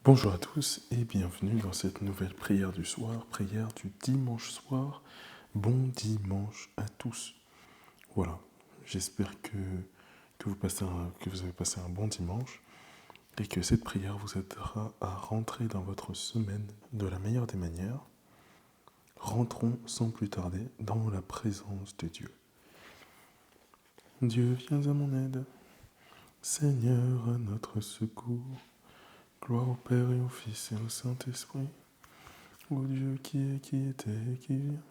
Bonjour à tous et bienvenue dans cette nouvelle prière du soir, prière du dimanche soir. Bon dimanche à tous. Voilà, j'espère que vous avez passé un bon dimanche et que cette prière vous aidera à rentrer dans votre semaine de la meilleure des manières. Rentrons sans plus tarder dans la présence de Dieu. Dieu, viens à mon aide. Seigneur, à notre secours. Gloire au Père et au Fils et au Saint-Esprit. Ô Dieu qui est, qui était et qui vient,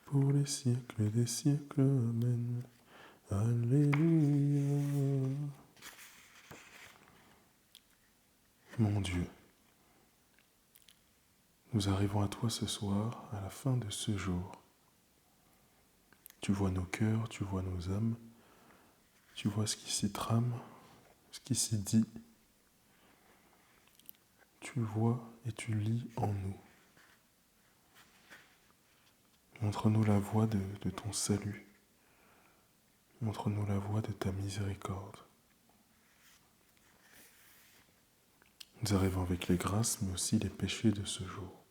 pour les siècles des siècles. Amen. Alléluia. Mon Dieu, nous arrivons à toi ce soir, à la fin de ce jour. Tu vois nos cœurs, tu vois nos âmes, tu vois ce qui s'y trame, ce qui s'y dit. Tu vois et tu lis en nous. Montre-nous la voie de ton salut. Montre-nous la voie de ta miséricorde. Nous arrivons avec les grâces, mais aussi les péchés de ce jour.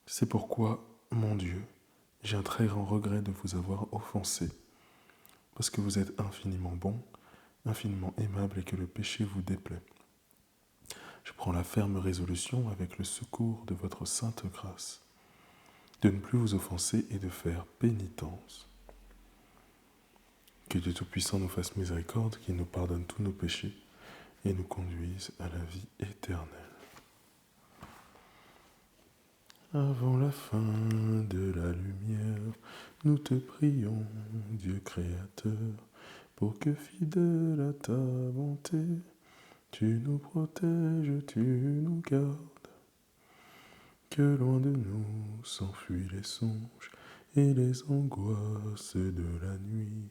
C'est pourquoi, mon Dieu, j'ai un très grand regret de vous avoir offensé, parce que vous êtes infiniment bon, infiniment aimable et que le péché vous déplaît. Je prends la ferme résolution, avec le secours de votre sainte grâce, de ne plus vous offenser et de faire pénitence. Que Dieu Tout-Puissant nous fasse miséricorde, qu'il nous pardonne tous nos péchés et nous conduise à la vie éternelle. Avant la fin de la lumière, nous te prions, Dieu créateur, pour que fidèle à ta bonté, tu nous protèges, tu nous gardes. Que loin de nous s'enfuient les songes et les angoisses de la nuit.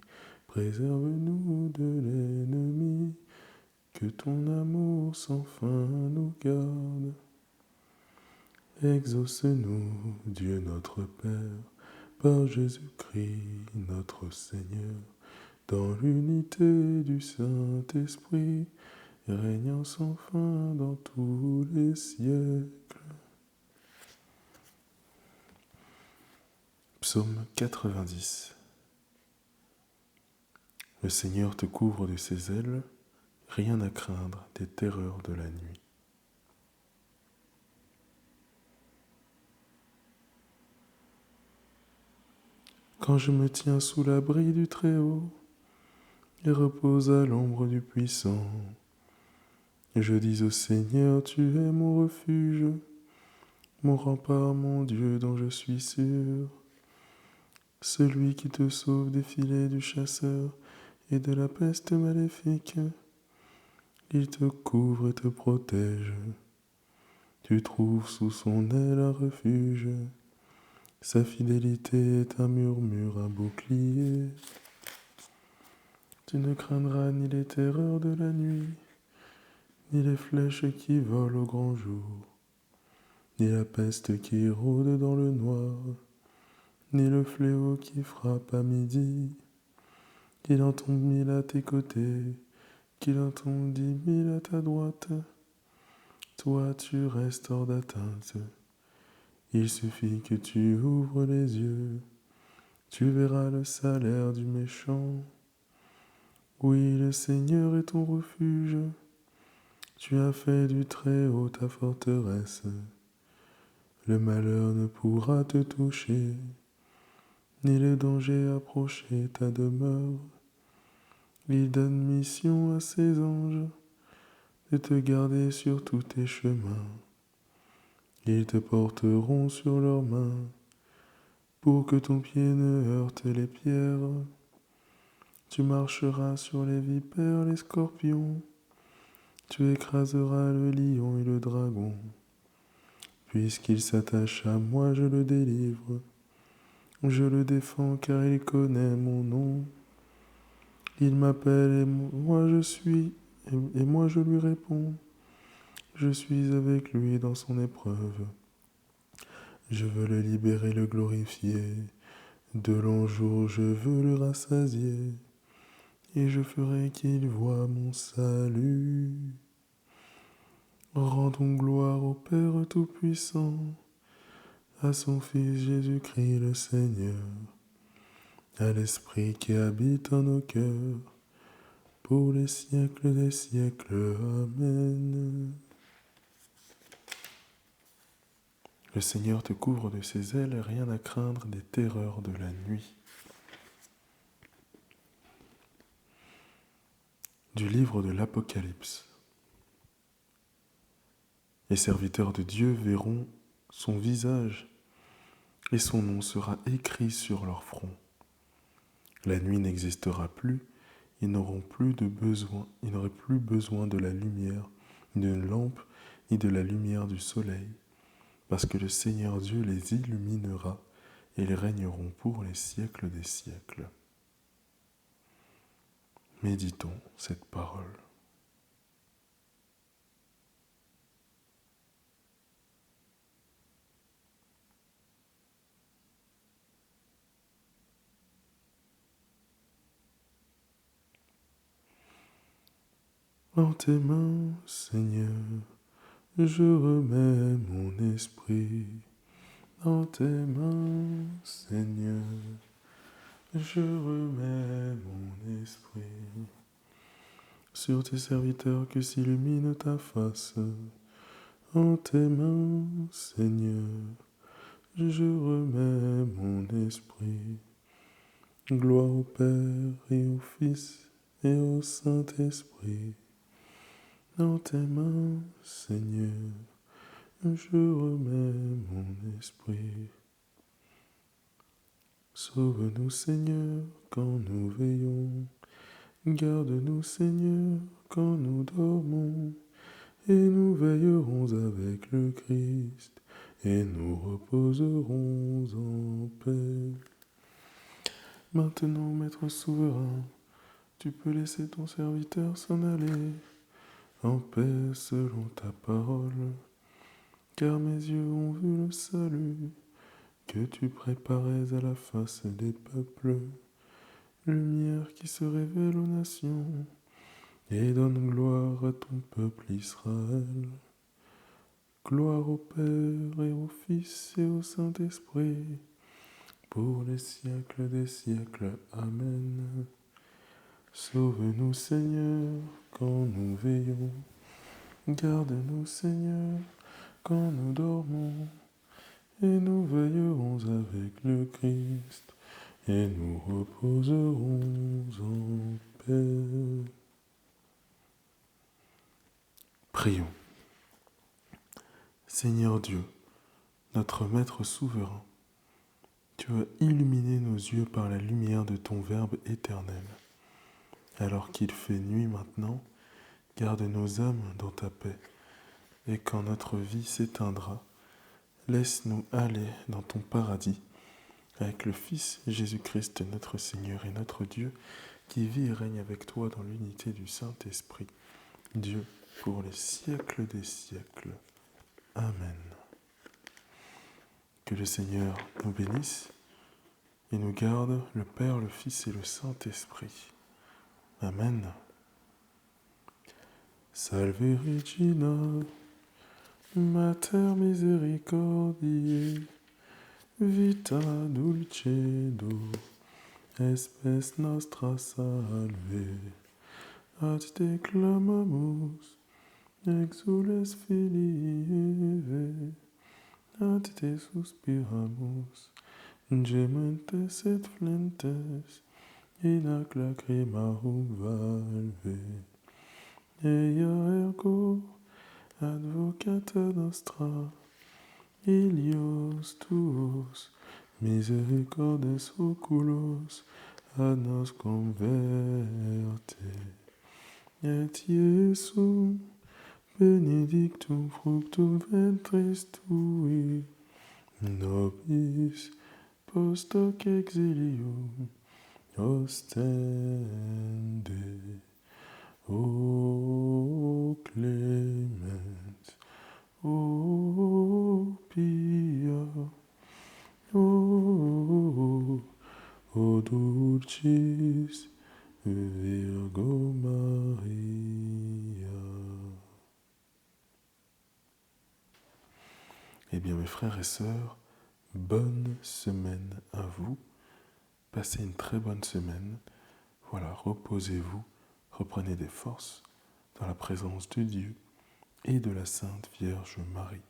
Préserve-nous de l'ennemi, que ton amour sans fin nous garde. Exauce-nous, Dieu notre Père, par Jésus-Christ notre Seigneur, dans l'unité du Saint-Esprit, régnant sans fin dans tous les siècles. Psaume 90. Le Seigneur te couvre de ses ailes, rien à craindre des terreurs de la nuit. Quand je me tiens sous l'abri du Très-Haut et repose à l'ombre du Puissant, je dis au Seigneur, tu es mon refuge, mon rempart, mon Dieu dont je suis sûr. Celui qui te sauve des filets du chasseur et de la peste maléfique. Il te couvre et te protège. Tu trouves sous son aile un refuge. Sa fidélité est un murmure, un bouclier. Tu ne craindras ni les terreurs de la nuit, ni les flèches qui volent au grand jour, ni la peste qui rôde dans le noir, ni le fléau qui frappe à midi. Qu'il en tombe 1000 à tes côtés, qu'il en tombe 10 000 à ta droite, toi tu restes hors d'atteinte. Il suffit que tu ouvres les yeux, tu verras le salaire du méchant. Oui, le Seigneur est ton refuge, tu as fait du Très-Haut ta forteresse. Le malheur ne pourra te toucher, ni le danger approcher ta demeure. Il donne mission à ses anges de te garder sur tous tes chemins. Ils te porteront sur leurs mains, pour que ton pied ne heurte les pierres. Tu marcheras sur les vipères, les scorpions, tu écraseras le lion et le dragon. Puisqu'il s'attache à moi, je le délivre, je le défends car il connaît mon nom. Il m'appelle et moi je suis, et moi je lui réponds. Je suis avec lui dans son épreuve. Je veux le libérer, le glorifier. De longs jours, je veux le rassasier et je ferai qu'il voie mon salut. Rendons gloire au Père Tout-Puissant, à son Fils Jésus-Christ le Seigneur, à l'Esprit qui habite en nos cœurs, pour les siècles des siècles. Amen. Le Seigneur te couvre de ses ailes, rien à craindre des terreurs de la nuit. Du livre de l'Apocalypse. Les serviteurs de Dieu verront son visage et son nom sera écrit sur leur front. La nuit n'existera plus, ils n'auraient plus besoin de la lumière, ni d'une lampe, ni de la lumière du soleil, parce que le Seigneur Dieu les illuminera et ils régneront pour les siècles des siècles. Méditons cette parole. En tes mains, Seigneur, je remets mon esprit. En tes mains, Seigneur, je remets mon esprit. Sur tes serviteurs que s'illumine ta face. En tes mains, Seigneur, je remets mon esprit. Gloire au Père et au Fils et au Saint-Esprit. Dans tes mains, Seigneur, je remets mon esprit. Sauve-nous, Seigneur, quand nous veillons. Garde-nous, Seigneur, quand nous dormons. Et nous veillerons avec le Christ, et nous reposerons en paix. Maintenant, Maître souverain, tu peux laisser ton serviteur s'en aller en paix selon ta parole, car mes yeux ont vu le salut que tu préparais à la face des peuples, lumière qui se révèle aux nations et donne gloire à ton peuple Israël. Gloire au Père et au Fils et au Saint-Esprit, pour les siècles des siècles. Amen. Sauve-nous, Seigneur, quand nous veillons. Garde-nous, Seigneur, quand nous dormons. Et nous veillerons avec le Christ, et nous reposerons en paix. Prions. Seigneur Dieu, notre Maître souverain, tu as illuminé nos yeux par la lumière de ton Verbe éternel. Alors qu'il fait nuit maintenant, garde nos âmes dans ta paix, et quand notre vie s'éteindra, laisse-nous aller dans ton paradis, avec le Fils Jésus-Christ, notre Seigneur et notre Dieu, qui vit et règne avec toi dans l'unité du Saint-Esprit, Dieu pour les siècles des siècles. Amen. Que le Seigneur nous bénisse et nous garde, le Père, le Fils et le Saint-Esprit. Amen. Salve Regina, Mater misericordiae, vita dulcedo, espes nostra salve. Ad te clamamus, exules filii Eve, ad te suspiramus, gementes et flentes, in ac lacrimarum valve. Eia ergo, advocata nostra, ilios tuos, misericordes oculos, ad nos converte. Et Iesum, benedictum fructum ventris tui, nobis post hoc exilium ostende. O clemens, o pia, o dulcis Virgo. Eh bien mes frères et sœurs, bonne semaine à vous. Passez une très bonne semaine. Voilà, reposez-vous, reprenez des forces dans la présence de Dieu et de la Sainte Vierge Marie.